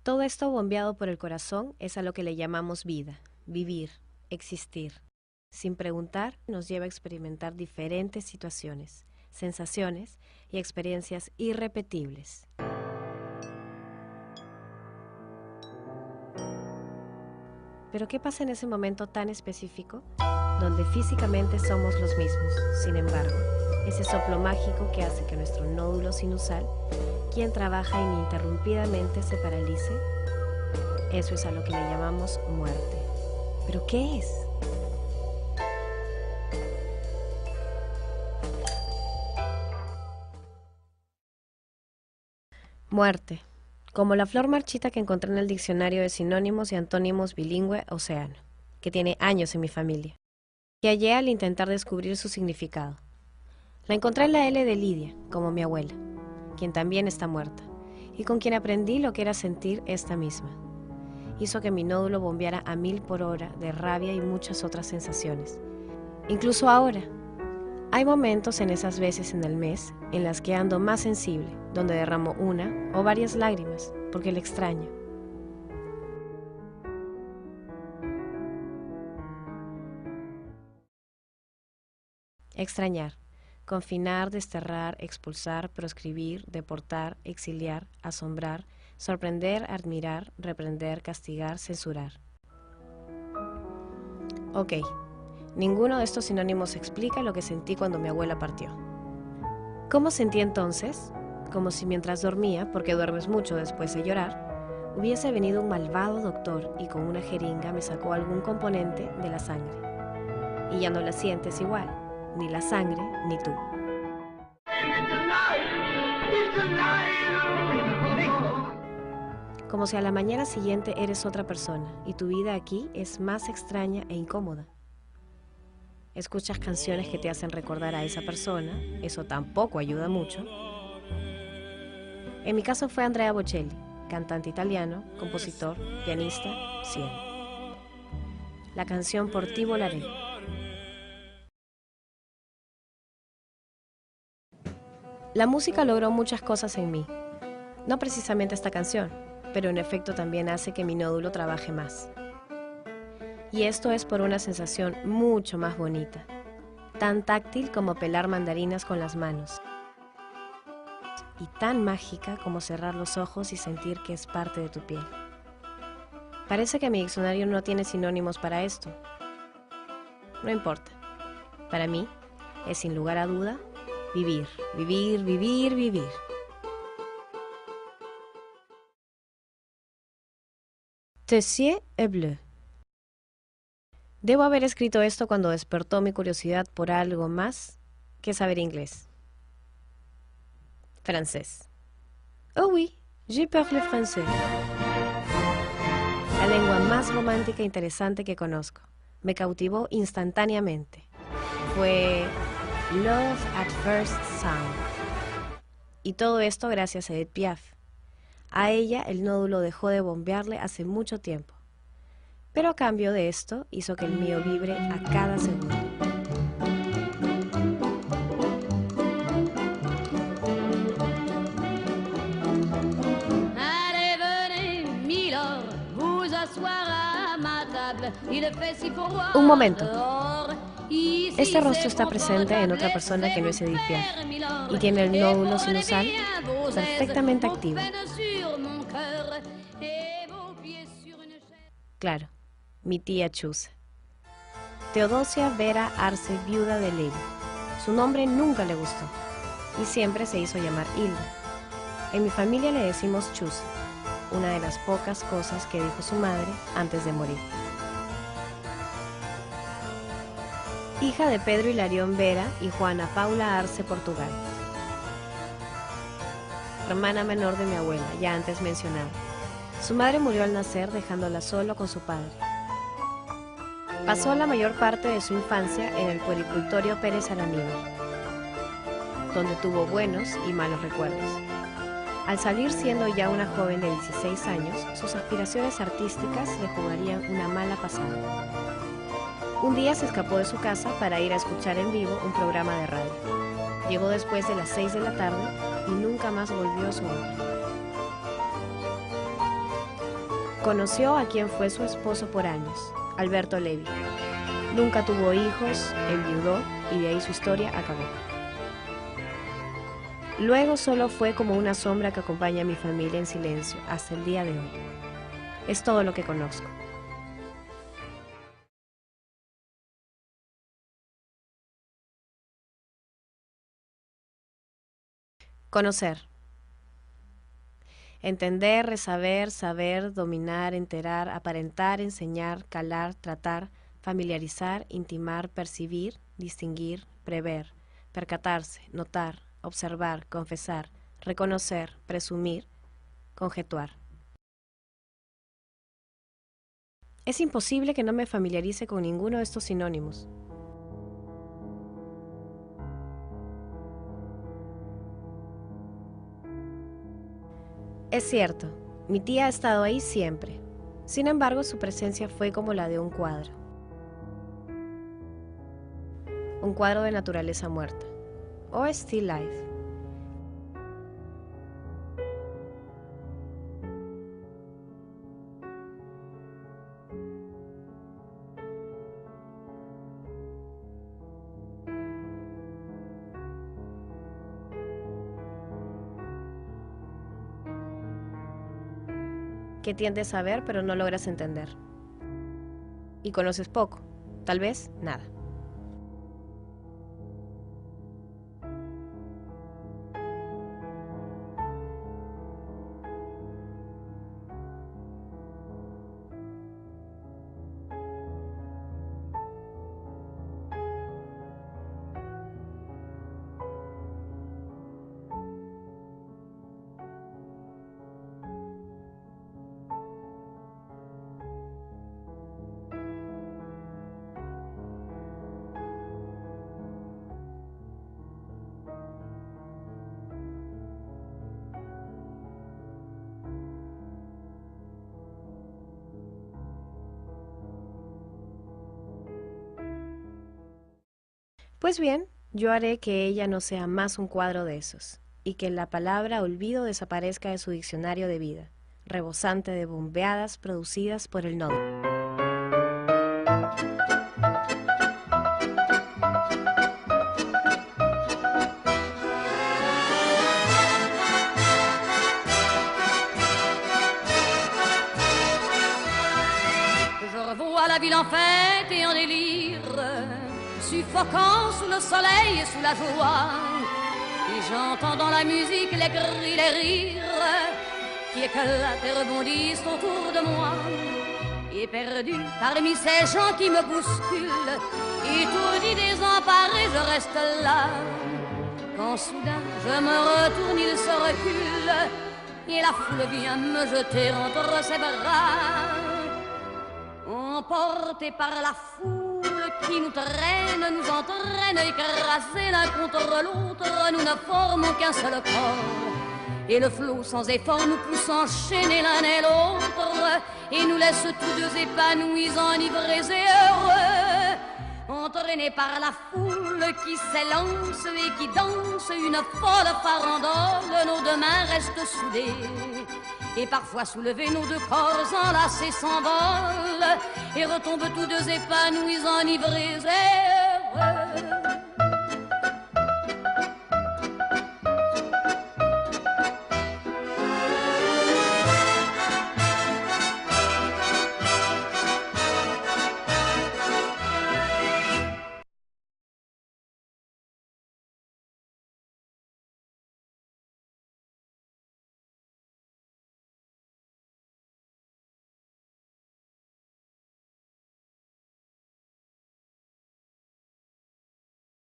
Todo esto bombeado por el corazón es a lo que le llamamos vida, vivir, existir. Sin preguntar, nos lleva a experimentar diferentes situaciones, sensaciones y experiencias irrepetibles. Pero ¿qué pasa en ese momento tan específico, donde físicamente somos los mismos? Sin embargo, ese soplo mágico que hace que nuestro nódulo sinusal, quien trabaja ininterrumpidamente, se paralice, eso es a lo que le llamamos muerte. ¿Pero qué es? Muerte, como la flor marchita que encontré en el diccionario de sinónimos y antónimos bilingüe Océano, que tiene años en mi familia, que hallé al intentar descubrir su significado. La encontré en la L de Lidia, como mi abuela, quien también está muerta, y con quien aprendí lo que era sentir esta misma. Hizo que mi nódulo bombeara a 1000 por hora de rabia y muchas otras sensaciones. Incluso ahora, hay momentos en esas veces en el mes en las que ando más sensible, donde derramo una o varias lágrimas, porque le extraño. Extrañar. Confinar, desterrar, expulsar, proscribir, deportar, exiliar, asombrar, sorprender, admirar, reprender, castigar, censurar. Ok, ninguno de estos sinónimos explica lo que sentí cuando mi abuela partió. ¿Cómo sentí entonces? Como si mientras dormía, porque duermes mucho después de llorar, hubiese venido un malvado doctor y con una jeringa me sacó algún componente de la sangre. Y ya no la sientes igual, ni la sangre, ni tú. Como si a la mañana siguiente eres otra persona y tu vida aquí es más extraña e incómoda. Escuchas canciones que te hacen recordar a esa persona, eso tampoco ayuda mucho. En mi caso fue Andrea Bocelli, cantante italiano, compositor, pianista, cielo. La canción Por ti volaré. La música logró muchas cosas en mí, no precisamente esta canción, pero en efecto también hace que mi nódulo trabaje más. Y esto es por una sensación mucho más bonita, tan táctil como pelar mandarinas con las manos, y tan mágica como cerrar los ojos y sentir que es parte de tu piel. Parece que mi diccionario no tiene sinónimos para esto. No importa. Para mí, es sin lugar a duda, vivir, vivir, vivir, vivir. Tessier et bleu. Debo haber escrito esto cuando despertó mi curiosidad por algo más que saber inglés. Francés. Oh oui, je parle français. La lengua más romántica e interesante que conozco. Me cautivó instantáneamente. Fue Love at First Sound. Y todo esto gracias a Edith Piaf. A ella el nódulo dejó de bombearle hace mucho tiempo. Pero a cambio de esto hizo que el mío vibre a cada segundo. Allez, venez, milord, vous asseoir à ma table. Il fait si froid Un momento. dehors. Ici, Este rostro c'est está presente en otra persona que no es Edith Piaf confortable, milord. y tiene el Et nódulo prenez sinusal bien vos aises, perfectamente vos activo. peines sur mon cœur, et vos pieds sur une chaise. Claro, mi tía Chusa. Teodosia Vera Arce, viuda de Levi. Su nombre nunca le gustó y siempre se hizo llamar Hilda. En mi familia le decimos Chusa, una de las pocas cosas que dijo su madre antes de morir. Hija de Pedro Hilarión Vera y Juana Paula Arce, Portugal. Hermana menor de mi abuela, ya antes mencionada. Su madre murió al nacer dejándola solo con su padre. Pasó la mayor parte de su infancia en el puericultorio Pérez Araníbar, donde tuvo buenos y malos recuerdos. Al salir siendo ya una joven de 16 años, sus aspiraciones artísticas le jugarían una mala pasada. Un día se escapó de su casa para ir a escuchar en vivo un programa de radio. Llegó después de las 6 de la tarde y nunca más volvió a su hogar. Conoció a quien fue su esposo por años, Alberto Levi. Nunca tuvo hijos, enviudó y de ahí su historia acabó. Luego solo fue como una sombra que acompaña a mi familia en silencio hasta el día de hoy. Es todo lo que conozco. Conocer. Entender, resaber, saber, dominar, enterar, aparentar, enseñar, calar, tratar, familiarizar, intimar, percibir, distinguir, prever, percatarse, notar, observar, confesar, reconocer, presumir, conjetuar. Es imposible que no me familiarice con ninguno de estos sinónimos. Es cierto, mi tía ha estado ahí siempre. Sin embargo, su presencia fue como la de un cuadro. Un cuadro de naturaleza muerta. O still life. Que tiendes a ver pero no logras entender. Y conoces poco, tal vez nada. Pues bien, yo haré que ella no sea más un cuadro de esos, y que la palabra olvido desaparezca de su diccionario de vida, rebosante de bombeadas producidas por el nodo. Je revois la ville en fête et en délire, suffoquant sous le soleil et sous la joie. Et j'entends dans la musique les cris, les rires qui éclatent et rebondissent autour de moi. Et perdu parmi ces gens qui me bousculent, étourdi, désemparé, je reste là. Quand soudain je me retourne, il se recule, et la foule vient me jeter entre ses bras. Emportés par la foule qui nous traîne, nous entraîne, écrasés l'un contre l'autre, nous ne formons qu'un seul corps. Et le flot sans effort nous pousse enchaîner l'un et l'autre, et nous laisse tous deux épanouis, enivrés et heureux. Entraînés par la foule qui s'élance et qui danse une folle farandole, nos deux mains restent soudées. Et parfois soulevés, nos deux corps enlacés s'envolent et retombent tous deux épanouis, enivrés et heureux.